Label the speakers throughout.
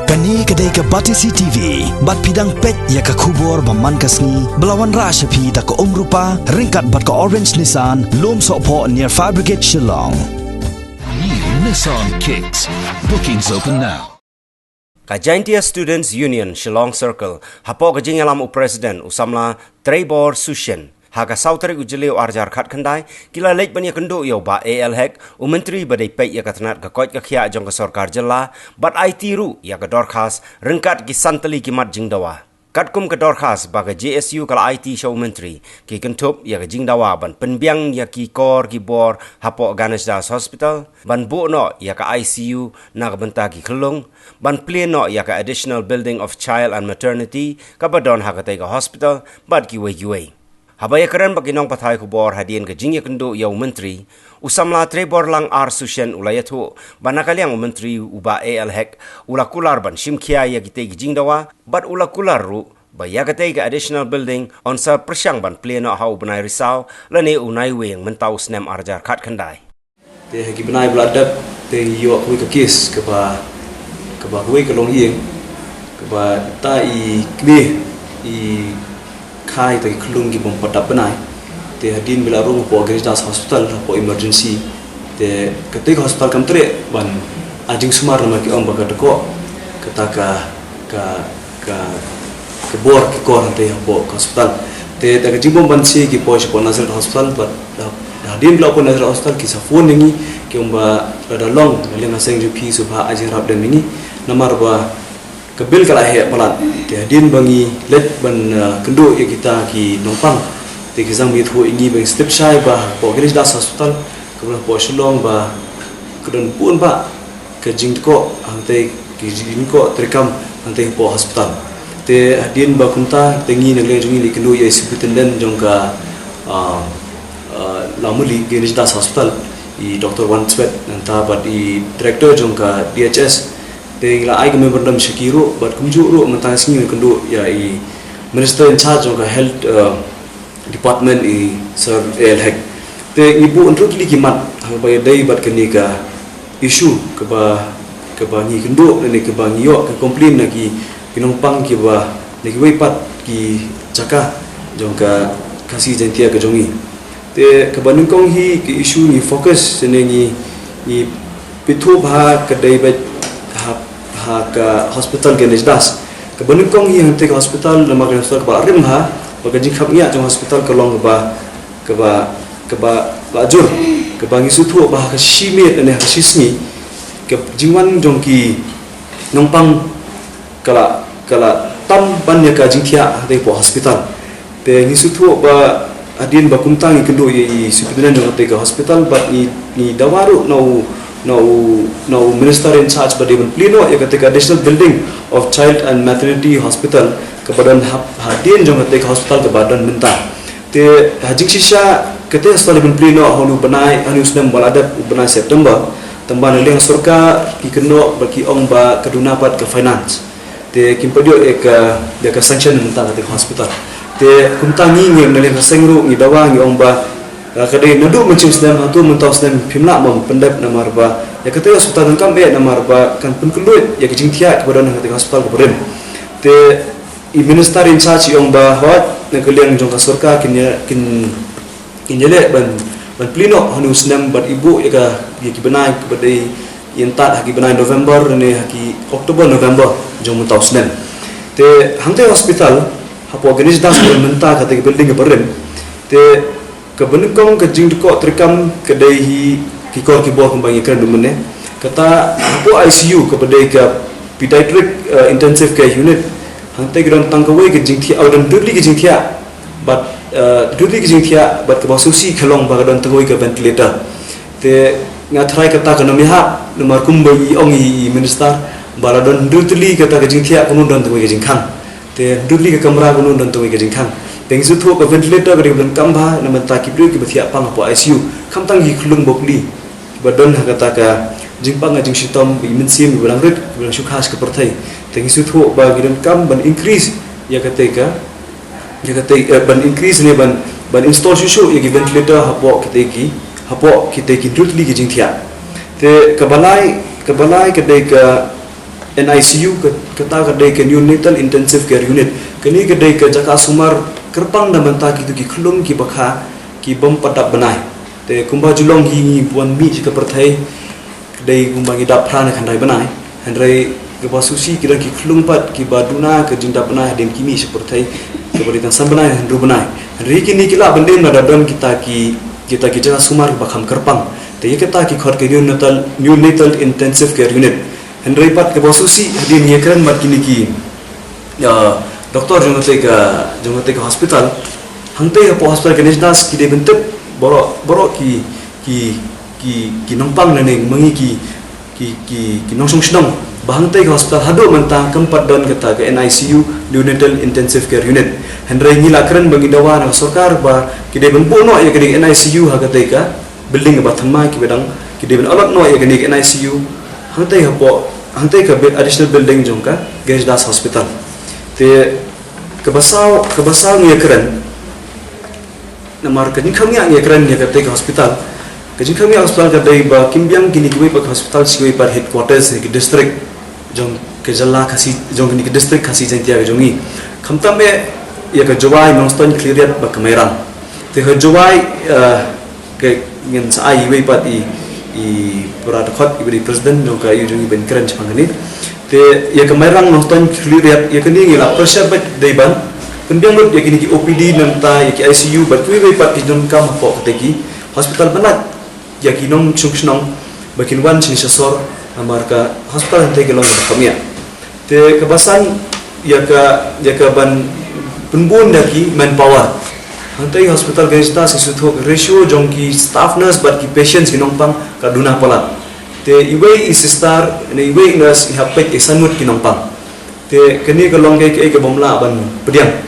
Speaker 1: Kani kedai ke Batisi TV, bat pidang pet ya ke kubur baman kasni, belawan rashapi tak ke rupa, ringkat bat ke orange Nissan, lom sokpo near Fire Brigade Shillong.
Speaker 2: New Nissan Kicks. Bookings open now.
Speaker 3: Kajaintia Students Union Shillong Circle, hapo kajing alam President usamla Trebor Sushen. Haga sautari ujeliu arjar khat khandai kila lek bania kendo yo ba AL hek menteri badai pek ya katnat ka koit ka khia jong ka sarkar jela bat IT ru ya ka dorkhas rengkat ki santali ki mat Jingdawa katkum ka dorkhas ba ka JSU kala IT show menteri ki kentup ya ka Jingdawa ban penbiang ya ki kor ki bor hapo Ganeshdas Hospital ban bu no ya ka ICU na ka benta ki khlung ban plane no ya ka additional building of child and maternity ka badon ha ka ka hospital bat ki we Habaya keren bagi nong pathai kubor hadian ke jingya kendo yau menteri usamla Trebor lang ar sushen ulayatu banakaliang menteri uba AL hek ula Kular ban Shimkhia ya gite Jingdawa bat ula Kular ru baya gate ke additional building on sa persyang ban pleno hau benai risau lane unai weng mentau snem arjar khat khandai
Speaker 4: te haki benai beladak te yo kui ke kes ke ba kui ke long hieng ke ba ta i kni i khai te klung ki bom patap benai te hadin bila rum po Ganeshdas Hospital po emergency te ketik hospital kam tre ban ajing sumar nama ki om baga deko ketaka ke bor ki kor te po hospital te ta ke jibom ban si ki po Nazar Hospital bat hadin bila po Nazar Hospital ki sa phone ni ki om ba ada long le na seng ju pi subha ajing rap dem ni namar ba kebil kala he palat te hadin bangi let ban kendo ya kita ki nompang te kizang bi thu ingi bang step shai ba po Ganeshdas Hospital kemudian po Shillong ba kedon pun ba ke jingko ante ki jingko terekam ante po hospital te hadin ba kunta tengi nagle jungi li kendo ya superintendent jongka lamuli Ganeshdas Hospital i Dr. Wan Swet nanta ba di director jongka DHS te la ai ke member dam Shakiru but kumju ru mentang singi kendo ya i minister in charge of health department i sir AL hek te ibu untuk li kimat ba dai bat keni ka issue ke ba ni kendo ni ke ba ngiyo ke complain lagi pinompang ki ba ni ke wepat ki jaka jongka kasih jantia ke jongi te ke ba nungkong hi ki issue ni focus ni pitu ba ke dai ba ke hospital Ganeshdas ke benukong yang te hospital nama ke hospital ba rim ha ba jing khapnya jong hospital ke long ba lajur ke bangi sutu ba ke shimit ne hasisni ke jingwan jong ki nongpang kala tam ban ya ka jingthia te po hospital te ni sutu ba adin ba kumtang kendo i superintendent jong te ke hospital ba ni dawaru no minister in charge but even pleno ya ketika additional building of child and maternity hospital ke badan hadin jong ketika hospital ke badan mentah te hajing sisa ketika hospital even pleno honu benai anu sedang balada benai September tamban leng surka ki keno bagi ong ba keduna pat ke finance te kimpadio ya ke sanction mentah ketika hospital te kumtangi ngem leng sengru ngidawa ngi ong ba kadai nadu mencing sedang hatu mentau sedang pimla mom pendap namar ba ya kata hospital kam be namar ba kan pun keluit ya kejing tia kepada nang kata hospital keberim te i minister in charge yong ba hot na kaliang jong ka surka kin jele ban pleno hanu senam bat ibu ya ka ki benai kepada yentat haki benai November ne haki Oktober November jong mentau senam te hangte hospital hapo Ganeshdas menta kata building keberim te kebenukong ke jingko terekam kedai kikor kibor kembangi keren dumene kata aku ICU kepada ke pediatric intensive care unit hantai geran tangkawai ke jingthia audan dudli ke jingthia but ke basusi khalong bagadon tangkawai ke ventilator te ngatrai kata kana miha nomor kumbai ongi minister baladon dudli kata ke jingthia kunun don tangkawai ke jingkhang te dudli ke kamera kunun don tangkawai ke jingkhang tengsu thu ke ventilator ke dalam kambha nama takib ke bethia pang po ICU kamtang hi khulung bokli badon kata ka jingpang ajing sitom imensim bilang red bilang syukhas ke pertai tengsu thu ba gidan kam ban increase ya kata ban increase ne ban install susu ya ventilator hapo kita ki dutli ke jingthia te kebalai kedai ke NICU kata kedai ke neonatal intensive care unit kini kedai ke jaka sumar kerpang dan mentah gitu ki kelum ki bakha ki bom padap benai te kumba julong hi buan mi jika perthai kedai kumba ki dap phran khandai benai handrai ke basusi kira ki kelum pat ki baduna ke jinda benai dem kimi seperti ke beritan sam benai handru benai hari kini kila bendem na dadam kita ki jaka sumar bakham kerpang te kita ki khot ke neonatal intensive care unit Henry Pat ke basusi hadin ye keren mat kini ki doktor jongate ke hospital hangte ke hospital ke nesdas ki de bentuk borok ki nompang nane mangi ki nongsong snong bahangte ke hospital hado mentang keempat don kata ke NICU neonatal intensive care unit Henry ngila keren bagi dawa na sarkar ba ki de benpo no ye ke NICU hagate ka building ba thamai ki bedang ki de ben alot no ye ke NICU hangte ke additional building jongka Gejdas hospital te kebasau ni keren namar ke jingkham ni keren ni ke hospital ke jingkham hospital ke dai ba kimbyang kini ke hospital siwe par headquarters ke district jong ke jalla khasi jong ni ke district khasi jantia ke jongi khamtam me ya ke jowai nonston clear ba kamerang te ke jowai ke ngin sai we pat i pradkhot ibri president no ka yujungi ben keren changani te ya kamerang nonton clear ya kini ngila pressure bat deiban pendiang lut ya kini ki OPD nanta ya ki ICU bat we pat ki jon kam po teki hospital banat ya ki nong chungchnong bakin wan chin sasor amarka hospital ante ke long kamia te kebasan ya ka ban penbun daki manpower hantai hospital Gejda sesuatu ratio jongki staff nurse but ki patients ki nongpang kaduna palat te iwe sister ne iwe nurse ihapek isanut ki nongpang te kini ke long ke bomla ban pediang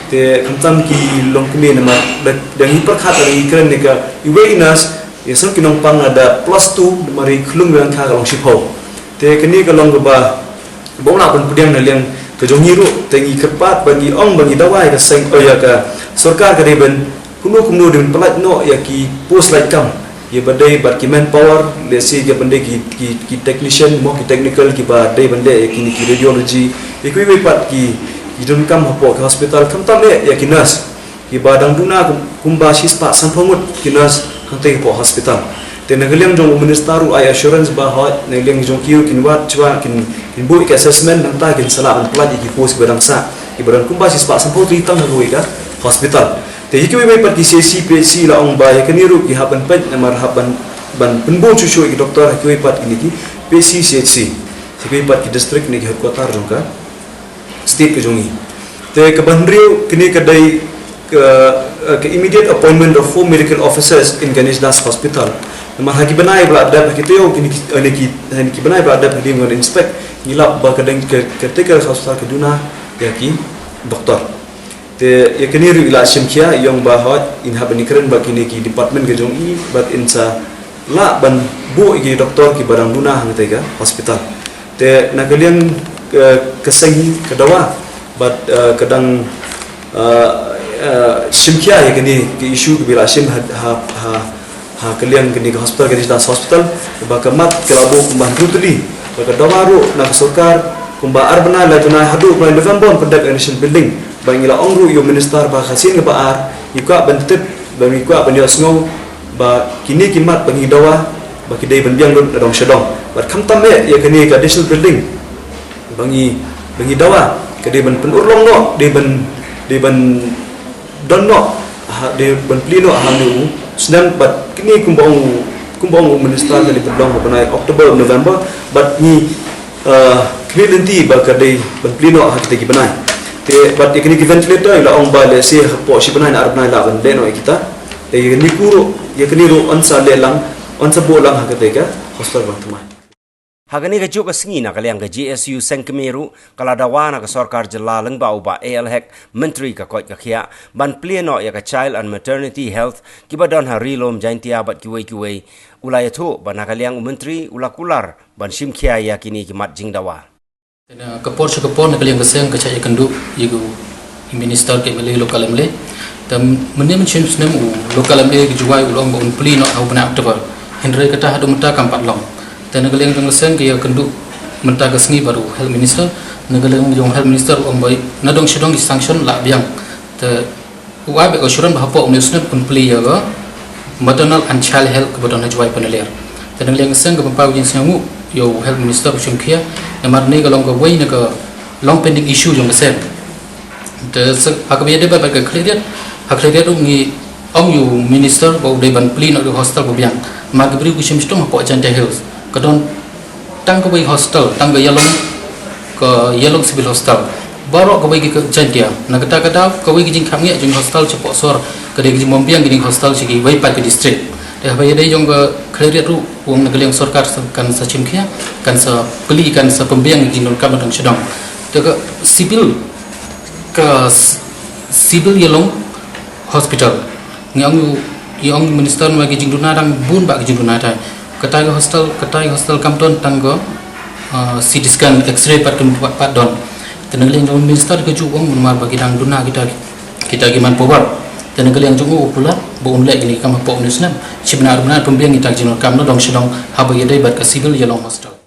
Speaker 4: te khamtam ki long kini nama dan hiperkhat dari keren ne ka iwe nurse isan ki nongpang ada +2 mari khulung yang kha long sipo te kini ke long ba bomla ban pediang ne liang ke jongiru tengi kepat bagi ong bagi dawai ke seng oya ka sarkar kariban kuno dengan pelat no ya ki post like kam ya badai bar ki manpower lesi ke bende ki technician mo ki technical ki badai bende ya ki radiology ikui we pat ki dun kam hapo ke hospital kam tam le ya ki nurse ki badang duna kumba sispa sampomut ki nurse hantai po hospital te nagliang jong ministeru ai assurance ba hot nagliang jong kiu kin wat chwa kin bu ki assessment nanta kin sala an pelat ki post badang sa ki badang kumba sispa sampomut ritang hoi ka hospital te hiki we pat ki CC la ong ba ya keniru ki haban pet namar haban ban penbo chuchu ki doktor hiki we pat ki ki PCCHC hiki we pat ki district ni ki headquarter jongka state ke jongi te ke bandriu kini kedai ke immediate appointment of 4 medical officers in Ganeshdas hospital namar haki benai bla ada haki teo kini ki benai bla ada haki ngon inspect ngilap ba kedai ketika hospital keduna ya ki doktor te ya kini ru ila Shimkhia yang bahot in habani keren bagi ni ki department ke jong i bat insa la ban bu ki doktor ki barang duna hang tega hospital te nakalian keseng kedawa bat kadang Shimkhia ya kini ki isu ki bila Shim ha kalian kini ke hospital ke hospital bakamat kelabu kumbah brutally bakadawa ru nak sarkar kumbah arbana la tuna hadu pada November pada national building bangila ongru yo minister ba khasin ke baar ikwa bentep bang ikwa banyo sngo ba kini kimat bangi dawa ba kidai banbiang dong dong shedong ba khamtam me ya kini ka additional building bangi dawa kidai ban penurlong no de ban donno de ban plino hanu sedang ba kini kumbong minister dari bedong ba Oktober November ba ni kredenti ba kidai ban plino ha kita gibanai te bat ikini ventilator ila ong ba le se po si banai na arbna la ban deno kita te ni puro ye kini ro onsa le lang onsa bo lang ha ka hospital bantuma
Speaker 3: hagani ga juk asngi na kalyang ga GSU sengkemeru kala dawana ka sarkar jilla lang ba uba ALHEC menteri ka kot ka khia ban pleno ya ka child and maternity health kibadon ha rilom jaintia bat kiwe ulayatu ban kalyang menteri ula Kular ban Shimkhia ya kini kimat Jingdawa
Speaker 5: kapor nak liang keseng kecaya kendu igu minister ke mele lokal mele dan menem chen snem lokal mele juai ulong bon pli no au bana aktor henry kata hadu mata kampat long dan nak liang keseng ke kendu mentah kesni baru health minister negara yang health minister ombai nadong sidong di sanction la biang te wai be assurance bahwa unisna pun pli ya ga maternal and child health kebutuhan hajwai penelir dan yang seng ke pempau jing sangu yo health minister Shimkhia namar ni galong ga wai na ga long pending issue yang besar te akabe de ba ga clear hakleria ni ông yu minister bau de ban pli na hostel ko biang ma gibri ku sim stong po jan health kadon tang ko bai hostel tang ga yalong civil hostel baru ko bai ke jan dia na kata ko bai jing khamnge jing hostel cepo sor ke de jing mombiang jing hostel sigi bai pat ke district de bai de jong ga khleria ru wong na geleng sarkar kan sa Shimkhia kan sa pli kan sa pembiang jing non kam dang sedang de civil yalong hospital yang minister bagi jing duna dang bun bagi jing duna tai katai hostel kamton tanggo CT scan x-ray pat don tenengling jong minister ke juong menmar bagi dang duna kita giman power tenengling jong Kular bo unlek ini kam po unisnam sebenar pembiang kita jing kam no dong sedong habai dai bat ka civil yelong hostel